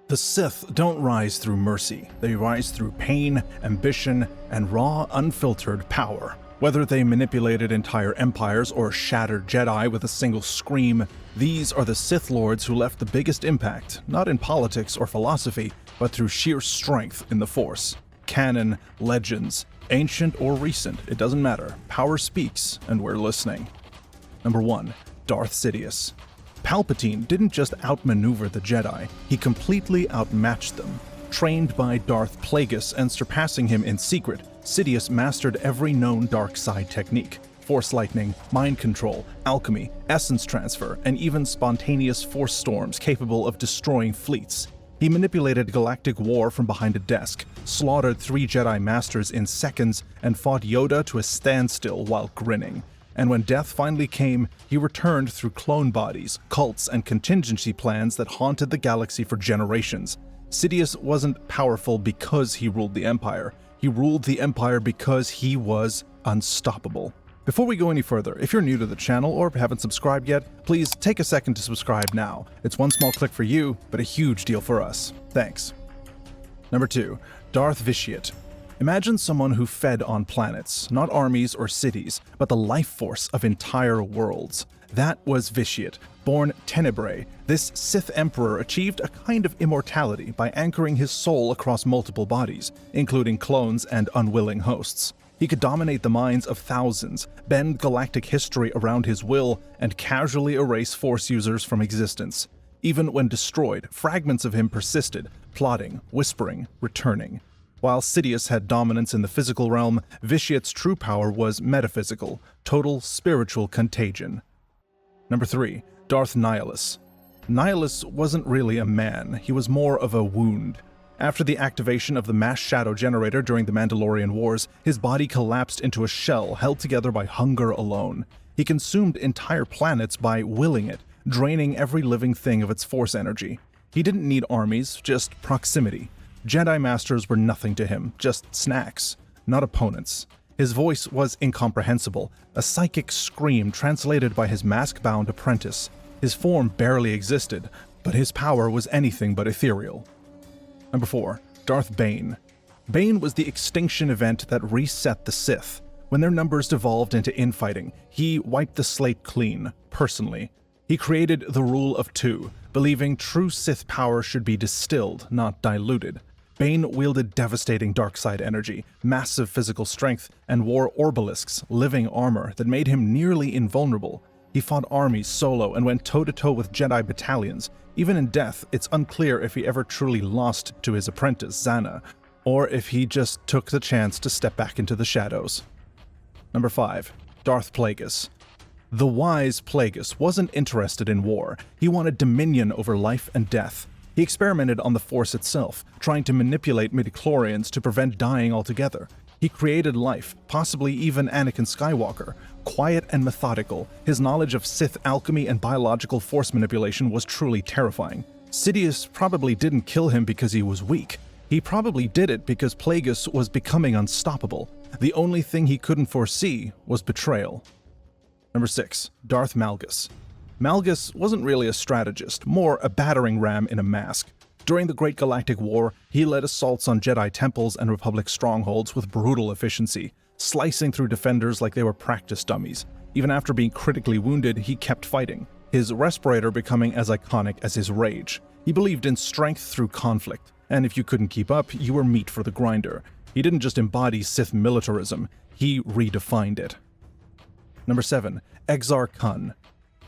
The Sith don't rise through mercy. They rise through pain, ambition, and raw, unfiltered power. Whether they manipulated entire empires or shattered Jedi with a single scream, these are the Sith Lords who left the biggest impact, not in politics or philosophy, but through sheer strength in the Force. Canon, legends, ancient or recent, it doesn't matter. Power speaks, and we're listening. Number 1. Darth Sidious. Palpatine didn't just outmaneuver the Jedi, he completely outmatched them. Trained by Darth Plagueis and surpassing him in secret, Sidious mastered every known dark side technique: Force lightning, mind control, alchemy, essence transfer, and even spontaneous force storms capable of destroying fleets. He manipulated galactic war from behind a desk, slaughtered 3 Jedi Masters in seconds, and fought Yoda to a standstill while grinning. And when death finally came, he returned through clone bodies, cults, and contingency plans that haunted the galaxy for generations. Sidious wasn't powerful because he ruled the Empire. He ruled the Empire because he was unstoppable. Before we go any further, if you're new to the channel or haven't subscribed yet, please take a second to subscribe now. It's one small click for you, but a huge deal for us. Thanks. Number 2. Darth Vitiate. Imagine someone who fed on planets, not armies or cities, but the life force of entire worlds. That was Vitiate. Born Tenebrous, this Sith Emperor achieved a kind of immortality by anchoring his soul across multiple bodies, including clones and unwilling hosts. He could dominate the minds of thousands, bend galactic history around his will, and casually erase Force users from existence. Even when destroyed, fragments of him persisted, plotting, whispering, returning. While Sidious had dominance in the physical realm, Vitiate's true power was metaphysical, total spiritual contagion. Number 3. Darth Nihilus. Nihilus wasn't really a man, he was more of a wound. After the activation of the mass shadow generator during the Mandalorian Wars, his body collapsed into a shell held together by hunger alone. He consumed entire planets by willing it, draining every living thing of its force energy. He didn't need armies, just proximity. Jedi Masters were nothing to him, just snacks, not opponents. His voice was incomprehensible, a psychic scream translated by his mask-bound apprentice. His form barely existed, but his power was anything but ethereal. Number 4. Darth Bane. Bane was the extinction event that reset the Sith. When their numbers devolved into infighting, he wiped the slate clean, personally. He created the rule of 2, believing true Sith power should be distilled, not diluted. Bane wielded devastating dark side energy, massive physical strength, and wore orbalisks, living armor, that made him nearly invulnerable. He fought armies solo and went toe-to-toe with Jedi battalions. Even in death, it's unclear if he ever truly lost to his apprentice, Zannah, or if he just took the chance to step back into the shadows. Number 5. Darth Plagueis. The wise Plagueis wasn't interested in war. He wanted dominion over life and death. He experimented on the Force itself, trying to manipulate midichlorians to prevent dying altogether. He created life, possibly even Anakin Skywalker. Quiet and methodical, his knowledge of Sith alchemy and biological force manipulation was truly terrifying. Sidious probably didn't kill him because he was weak. He probably did it because Plagueis was becoming unstoppable. The only thing he couldn't foresee was betrayal. Number 6. Darth Malgus. Malgus wasn't really a strategist, more a battering ram in a mask. During the Great Galactic War, he led assaults on Jedi temples and Republic strongholds with brutal efficiency, slicing through defenders like they were practice dummies. Even after being critically wounded, he kept fighting, his respirator becoming as iconic as his rage. He believed in strength through conflict, and if you couldn't keep up, you were meat for the grinder. He didn't just embody Sith militarism, he redefined it. Number 7. Exar Kun.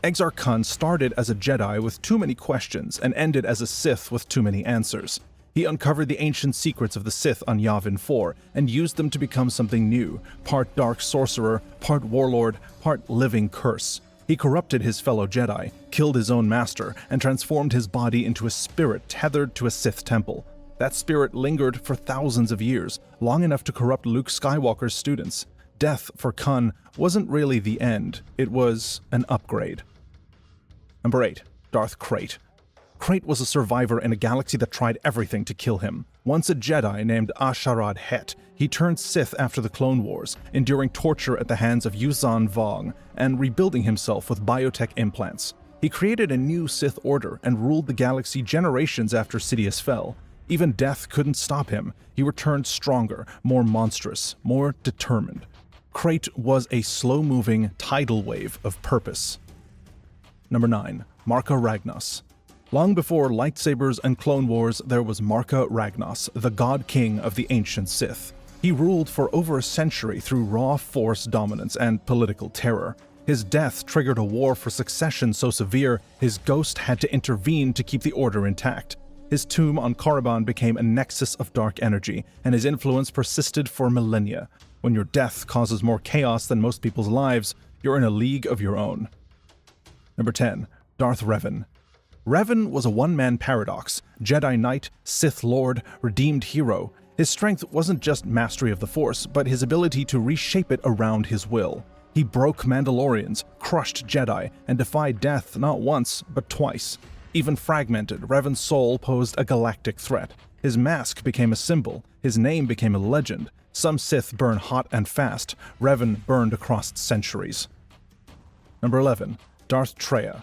Exar Kun started as a Jedi with too many questions and ended as a Sith with too many answers. He uncovered the ancient secrets of the Sith on Yavin 4 and used them to become something new, part dark sorcerer, part warlord, part living curse. He corrupted his fellow Jedi, killed his own master, and transformed his body into a spirit tethered to a Sith temple. That spirit lingered for thousands of years, long enough to corrupt Luke Skywalker's students. Death for Kun wasn't really the end, it was an upgrade. Number 8. Darth Krayt. Krayt was a survivor in a galaxy that tried everything to kill him. Once a Jedi named Asharad Het, he turned Sith after the Clone Wars, enduring torture at the hands of Yuuzhan Vong and rebuilding himself with biotech implants. He created a new Sith Order and ruled the galaxy generations after Sidious fell. Even death couldn't stop him. He returned stronger, more monstrous, more determined. Krayt was a slow-moving tidal wave of purpose. Number 9. Marka Ragnos. Long before lightsabers and Clone Wars, there was Marka Ragnos, the God King of the ancient Sith. He ruled for over a century through raw force dominance and political terror. His death triggered a war for succession so severe, his ghost had to intervene to keep the order intact. His tomb on Korriban became a nexus of dark energy, and his influence persisted for millennia. When your death causes more chaos than most people's lives, you're in a league of your own. Number 10. Darth Revan. Revan was a one-man paradox, Jedi Knight, Sith Lord, redeemed hero. His strength wasn't just mastery of the Force, but his ability to reshape it around his will. He broke Mandalorians, crushed Jedi, and defied death not once, but twice. Even fragmented, Revan's soul posed a galactic threat. His mask became a symbol, his name became a legend. Some Sith burn hot and fast, Revan burned across centuries. Number 11. Darth Treya.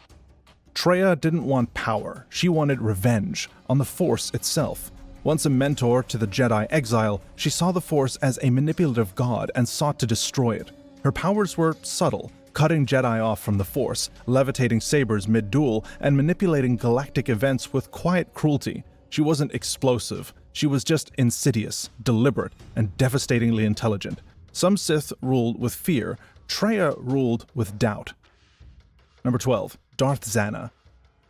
Treya didn't want power, she wanted revenge on the Force itself. Once a mentor to the Jedi exile, she saw the Force as a manipulative god and sought to destroy it. Her powers were subtle, cutting Jedi off from the Force, levitating sabers mid-duel, and manipulating galactic events with quiet cruelty. She wasn't explosive, she was just insidious, deliberate, and devastatingly intelligent. Some Sith ruled with fear, Treya ruled with doubt. Number 12. Darth Zannah.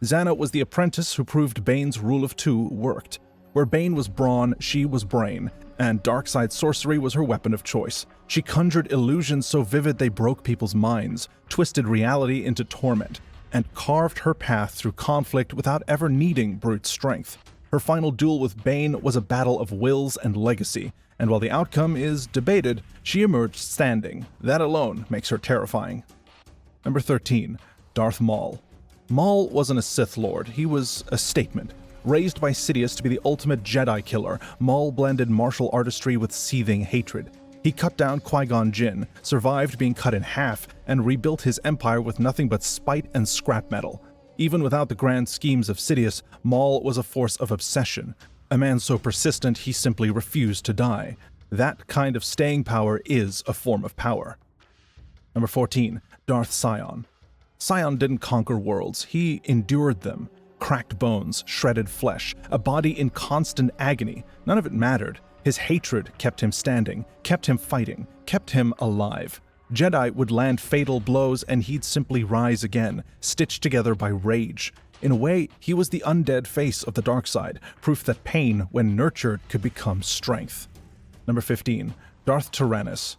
Zannah was the apprentice who proved Bane's rule of two worked. Where Bane was brawn, she was brain, and dark side sorcery was her weapon of choice. She conjured illusions so vivid they broke people's minds, twisted reality into torment, and carved her path through conflict without ever needing brute strength. Her final duel with Bane was a battle of wills and legacy, and while the outcome is debated, she emerged standing. That alone makes her terrifying. Number 13. Darth Maul. Maul wasn't a Sith Lord, he was a statement. Raised by Sidious to be the ultimate Jedi killer, Maul blended martial artistry with seething hatred. He cut down Qui-Gon Jinn, survived being cut in half, and rebuilt his empire with nothing but spite and scrap metal. Even without the grand schemes of Sidious, Maul was a force of obsession. A man so persistent he simply refused to die. That kind of staying power is a form of power. Number 14. Darth Sion. Sion didn't conquer worlds, he endured them. Cracked bones, shredded flesh, a body in constant agony. None of it mattered. His hatred kept him standing, kept him fighting, kept him alive. Jedi would land fatal blows and he'd simply rise again, stitched together by rage. In a way, he was the undead face of the dark side, proof that pain, when nurtured, could become strength. Number 15. Darth Tyrannus.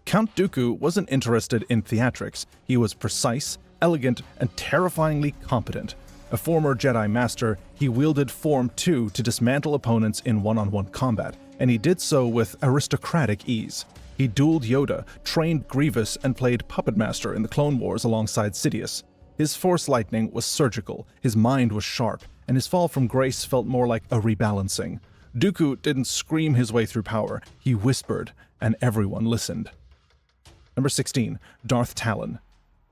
Count Dooku wasn't interested in theatrics. He was precise, elegant, and terrifyingly competent. A former Jedi Master, he wielded Form 2 to dismantle opponents in one-on-one combat, and he did so with aristocratic ease. He dueled Yoda, trained Grievous, and played Puppet Master in the Clone Wars alongside Sidious. His Force lightning was surgical, his mind was sharp, and his fall from grace felt more like a rebalancing. Dooku didn't scream his way through power, he whispered, and everyone listened. Number 16. Darth Talon.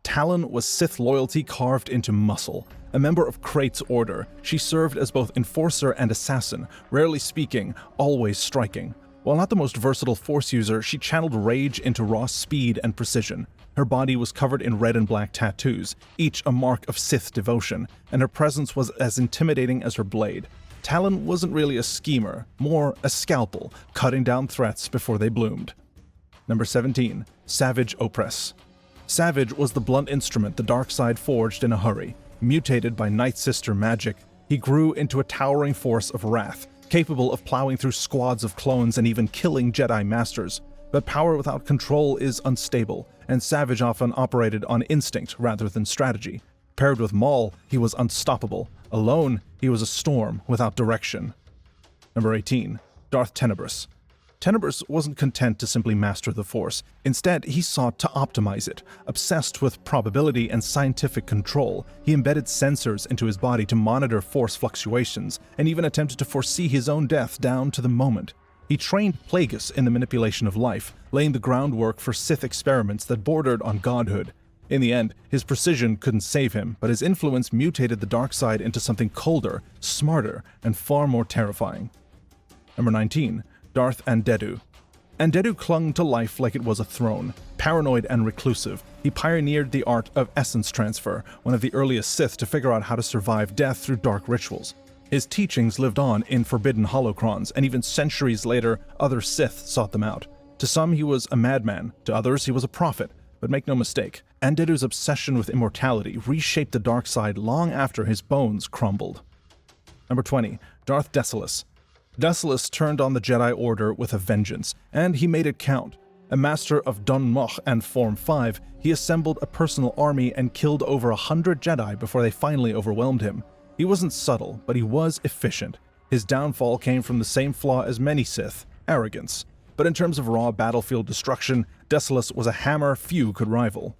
Talon was Sith loyalty carved into muscle. A member of Krayt's order, she served as both enforcer and assassin, rarely speaking, always striking. While not the most versatile Force user, she channeled rage into raw speed and precision. Her body was covered in red and black tattoos, each a mark of Sith devotion, and her presence was as intimidating as her blade. Talon wasn't really a schemer, more a scalpel, cutting down threats before they bloomed. Number 17. Savage Opress. Savage was the blunt instrument the dark side forged in a hurry. Mutated by Night Sister magic, he grew into a towering force of wrath, capable of plowing through squads of clones and even killing Jedi Masters. But power without control is unstable, and Savage often operated on instinct rather than strategy. Paired with Maul, he was unstoppable. Alone, he was a storm without direction. Number 18. Darth Tenebrous. Tenebrous wasn't content to simply master the Force. Instead, he sought to optimize it. Obsessed with probability and scientific control, he embedded sensors into his body to monitor Force fluctuations, and even attempted to foresee his own death down to the moment. He trained Plagueis in the manipulation of life, laying the groundwork for Sith experiments that bordered on godhood. In the end, his precision couldn't save him, but his influence mutated the dark side into something colder, smarter, and far more terrifying. Number 19. Darth Andeddu. Andeddu clung to life like it was a throne. Paranoid and reclusive, he pioneered the art of essence transfer, one of the earliest Sith to figure out how to survive death through dark rituals. His teachings lived on in forbidden holocrons, and even centuries later, other Sith sought them out. To some, he was a madman. To others, he was a prophet. But make no mistake, Andeddu's obsession with immortality reshaped the dark side long after his bones crumbled. Number 20. Darth Desilus. Desilus turned on the Jedi Order with a vengeance, and he made it count. A master of Dun Moch and Form 5, he assembled a personal army and killed over 100 Jedi before they finally overwhelmed him. He wasn't subtle, but he was efficient. His downfall came from the same flaw as many Sith: arrogance. But in terms of raw battlefield destruction, Desolous was a hammer few could rival.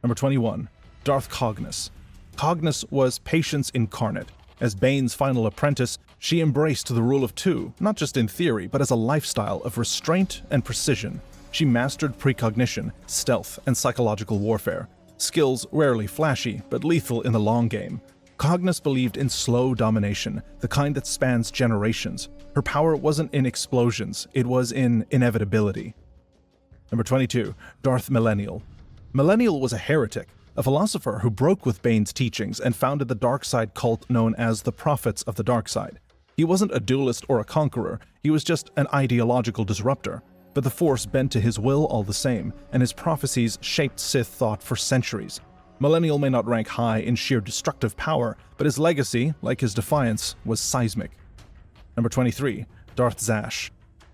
Number 21. Darth Cognus. Cognus was patience incarnate. As Bane's final apprentice, she embraced the rule of two, not just in theory, but as a lifestyle of restraint and precision. She mastered precognition, stealth, and psychological warfare. Skills rarely flashy, but lethal in the long game. Cognus believed in slow domination, the kind that spans generations. Her power wasn't in explosions, it was in inevitability. Number 22. Darth Millennial. Millennial was a heretic, a philosopher who broke with Bane's teachings and founded the dark side cult known as the Prophets of the Dark Side. He wasn't a duelist or a conqueror, he was just an ideological disruptor. But the Force bent to his will all the same, and his prophecies shaped Sith thought for centuries. Millennial may not rank high in sheer destructive power, but his legacy, like his defiance, was seismic. Number 23. Darth Zash.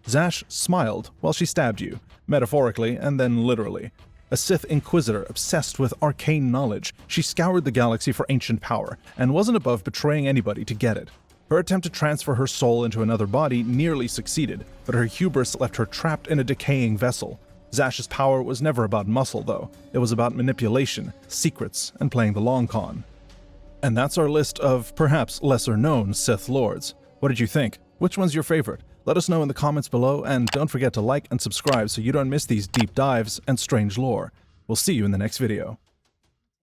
Zash smiled while she stabbed you, metaphorically and then literally. A Sith Inquisitor obsessed with arcane knowledge, she scoured the galaxy for ancient power, and wasn't above betraying anybody to get it. Her attempt to transfer her soul into another body nearly succeeded, but her hubris left her trapped in a decaying vessel. Zash's power was never about muscle, though. It was about manipulation, secrets, and playing the long con. And that's our list of perhaps lesser-known Sith Lords. What did you think? Which one's your favorite? Let us know in the comments below, and don't forget to like and subscribe so you don't miss these deep dives and strange lore. We'll see you in the next video.